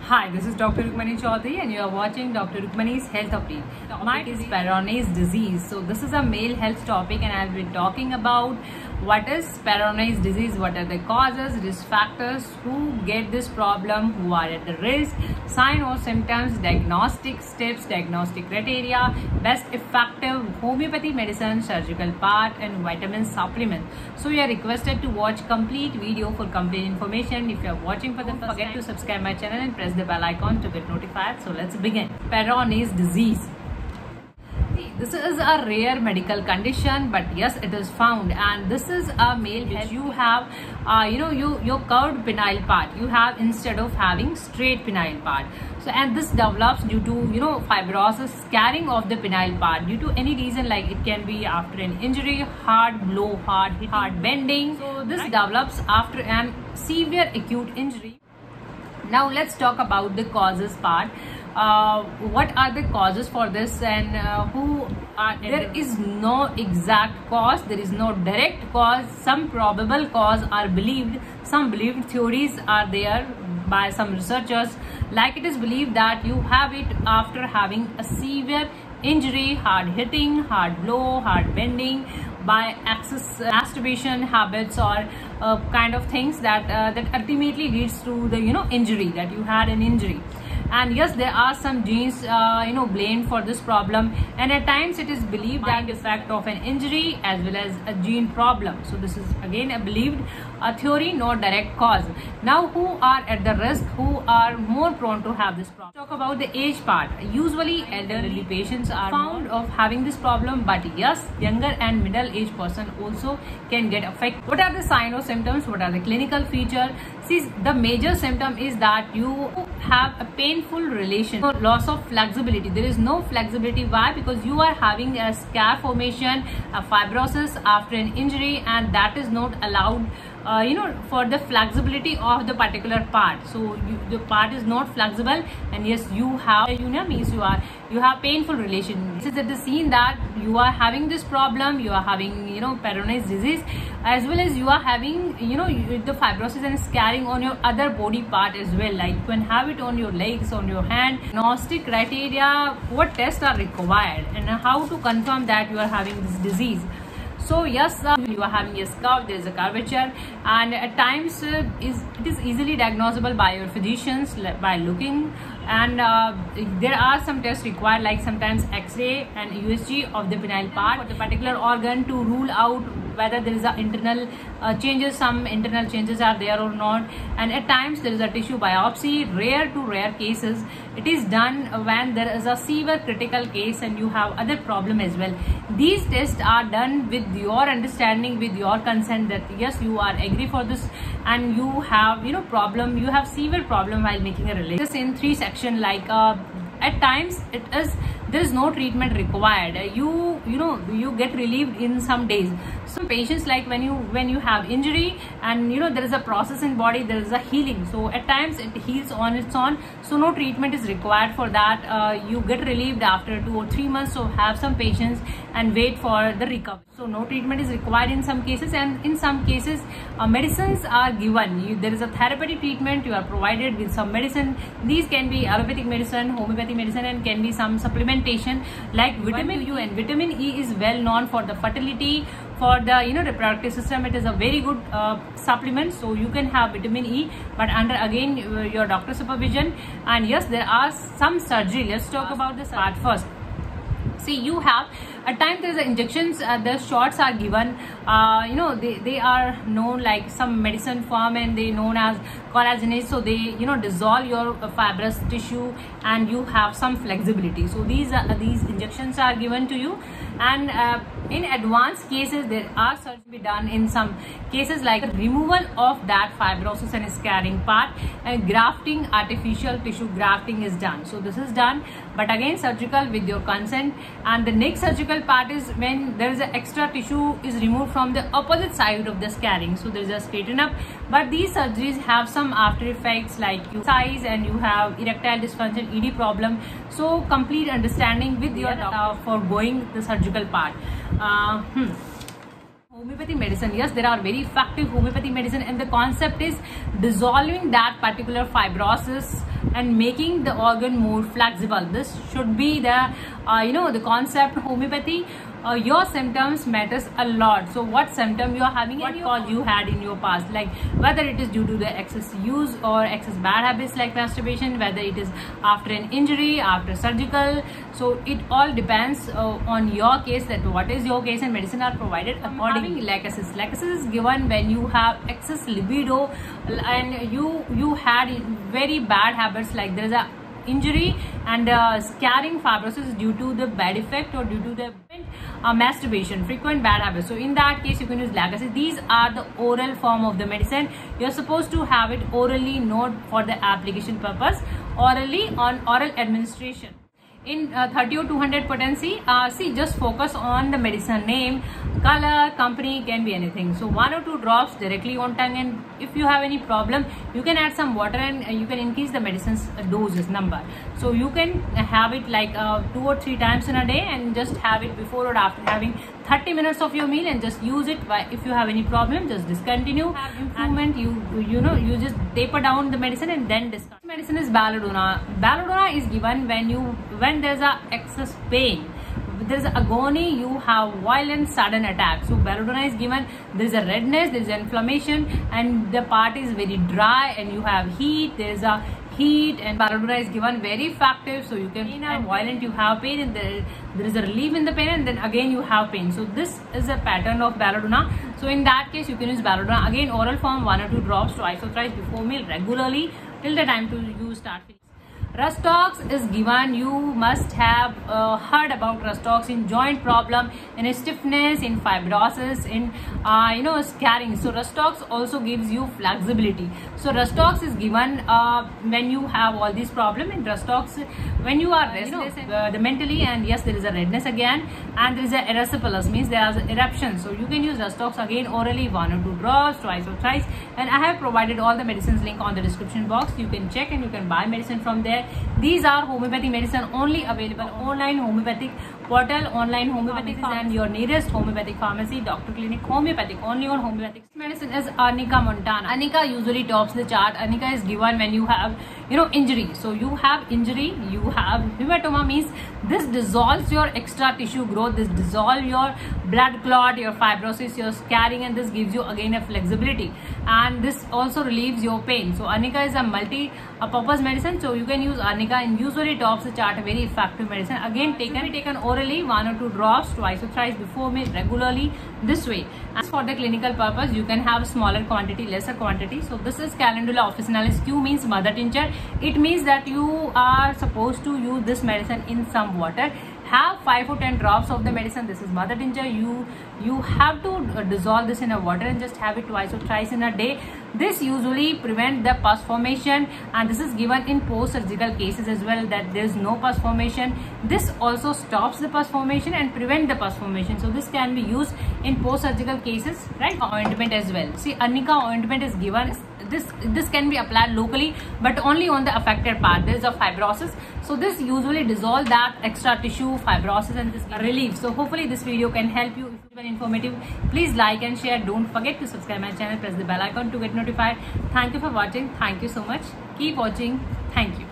Hi, this is Dr. Rukmani Chaudhary and you are watching Dr. Rukmani's Health Update. The topic is Peyronie's disease. So this is a male health topic and I'll be talking about what is Peyronie's disease, what are the causes, risk factors, who get this problem, who are at the risk, sign or symptoms, diagnostic steps, diagnostic criteria, best effective homeopathy medicine, surgical part and vitamin supplement. So you are requested to watch complete video for complete information. If you are watching for the first time, don't forget to subscribe my channel and press the bell icon to get notified. So let's begin. Peyronie's disease. This is a rare medical condition, but yes, it is found, and this is a male health. You have, your curved penile part. You have instead of having straight penile part. So, and this develops due to fibrosis, scarring of the penile part due to any reason, like it can be after an injury, hard blow, hard bending. So this develops after an severe acute injury. Now let's talk about the causes part. What are the causes for this and who are there? Is no exact cause, there is no direct cause. Some probable cause are believed, some believed theories are there by some researchers, like it is believed that you have it after having a severe injury, hard hitting, hard blow, hard bending, by excess masturbation habits or kind of things that that ultimately leads to the injury, that you had an injury. And yes, there are some genes blamed for this problem, and at times it is believed that the effect of an injury as well as a gene problem. So this is again a believed theory, no direct cause. Now who are at the risk, who are more prone to have this problem? Talk about the age part. Usually elderly patients are found of having this problem, but yes, younger and middle aged person also can get affected. What are the signs or symptoms? What are the clinical features? See, the major symptom is that you have a painful relation, loss of flexibility. There is no flexibility. Why? Because you are having a scar formation, a fibrosis after an injury, and that is not allowed for the flexibility of the particular part. So the part is not flexible, and yes, you have means you have painful relation. This is at the scene that you are having this problem, you are having Peyronie's disease, as well as you are having the fibrosis and scarring on your other body part as well, like you can have it on your legs, on your hand. Diagnostic criteria, what tests are required and how to confirm that you are having this disease. So yes, you are having a curve, there is a curvature, and at times it is easily diagnosable by your physicians by looking, and there are some tests required, like sometimes X-ray and USG of the penile part for the particular organ to rule out whether there is a internal changes, some internal changes are there or not. And at times there is a tissue biopsy. Rare to rare cases it is done when there is a severe critical case and you have other problem as well. These tests are done with your understanding, with your consent, that yes, you are agree for this and you have problem, you have severe problem while making a relation. This in 3 section, like at times there is no treatment required. You get relieved in some days. Some patients, like when you have injury and there is a process in body, there is a healing, so at times it heals on its own, so no treatment is required for that. You get relieved after 2 or 3 months, so have some patience and wait for the recovery. So no treatment is required in some cases, and in some cases medicines are given. There is a therapeutic treatment, you are provided with some medicine. These can be allopathic medicine, homeopathy medicine, and can be some supplementation like vitamin U, and vitamin E is well known for the fertility, for the reproductive system. It is a very good supplement, so you can have vitamin E, but under again your doctor supervision. And yes, there are some surgery. Let's talk about this part first. See, you have at times there is injections, the shots are given, they are known like some medicine form, and they known as collagenase. So they dissolve your fibrous tissue and you have some flexibility. So these injections are given to you, and in advanced cases there are surgery to be done in some cases, like removal of that fibrosis and scarring part, and grafting, artificial tissue grafting is done. So this is done, but again surgical with your consent. And the next surgical part is when there is an extra tissue is removed from the opposite side of the scarring, so there is a straighten up. But these surgeries have some after effects, like you size and you have erectile dysfunction, ED problem. So complete understanding with your doctor for going the surgical part. Homeopathy medicine, yes, there are very effective homeopathy medicine, and the concept is dissolving that particular fibrosis and making the organ more flexible. This should be the the concept homeopathy. Your symptoms matters a lot. So what symptom you are having and what cause you had in your past, like whether it is due to the excess use or excess bad habits like masturbation, whether it is after an injury, after surgical. So it all depends on your case, that what is your case, and medicine are provided accordingly. Lachesis is given when you have excess libido and you had very bad habits, like there is a injury and scarring fibrosis due to the bad effect or due to the masturbation, frequent bad habits. So in that case you can use Lachesis. These are the oral form of the medicine. You're supposed to have it orally, not for the application purpose, orally on oral administration. In 30 or 200 potency, see, just focus on the medicine name, color, company, can be anything. So 1 or 2 drops directly on tongue, and if you have any problem you can add some water and you can increase the medicine's doses number. So you can have it like 2 or 3 times in a day, and just have it before or after having 30 minutes of your meal, and just use it. If you have any problem, just discontinue. Have improvement, you just taper down the medicine and then discontinue. Medicine is Belladonna. Belladonna is given when there's a excess pain, there's agony, you have violent sudden attack. So Belladonna is given, there's a redness, there's inflammation, and the part is very dry, and you have heat, there's a heat, and Belladonna is given very effective. So you can violent, you have pain, and there is a relief in the pain, and then again you have pain. So this is a pattern of Belladonna. So in that case you can use Belladonna, again oral form, 1 or 2 drops twice or thrice before meal, regularly till the time to use start. Rustox is given. You must have heard about Rustox in joint problem, in stiffness, in fibrosis, in scarring. So Rustox also gives you flexibility. So Rustox is given when you have all these problems. In Rustox, when you are restless, the mentally, and yes, there is a redness again, and there is a erysipelas, means there is eruption. So you can use Rustox again orally, 1 or 2 drops twice or thrice, and I have provided all the medicines link on the description box. You can check and you can buy medicine from there. These are homeopathy medicine only available online homeopathic portal, online homeopathic, and your nearest homeopathic pharmacy, doctor clinic, homeopathic, only on homeopathic. Medicine is Arnica montana. Arnica usually tops the chart. Arnica is given when you have injury. So you have injury, you have hematoma, means this dissolves your extra tissue growth, this dissolves your blood clot, your fibrosis, your scarring, and this gives you again a flexibility, and this also relieves your pain. So Arnica is a multi-purpose medicine. So you can use Arnica, and usually tops the chart, a very effective medicine. Again taken orally, 1 or 2 drops twice or thrice before meal, regularly this way. As for the clinical purpose, you can have smaller quantity, lesser quantity. So this is Calendula officinalis. Q means mother tincture. It means that you are supposed to use this medicine in some water. Have 5 or 10 drops of the medicine. This is mother tincture. You have to dissolve this in a water and just have it twice or thrice in a day. This usually prevent the pus formation, and this is given in post-surgical cases as well, that there is no pus formation. This also stops the pus formation and prevent the pus formation. So this can be used in post-surgical cases, right? Ointment as well. See, Arnica ointment is given. This can be applied locally, but only on the affected part. There is a fibrosis, so this usually dissolve that extra tissue, fibrosis, and this relief. So hopefully this video can help you. If it's very informative, please like and share. Don't forget to subscribe my channel, press the bell icon to get notified. Thank you for watching. Thank you so much. Keep watching. Thank you.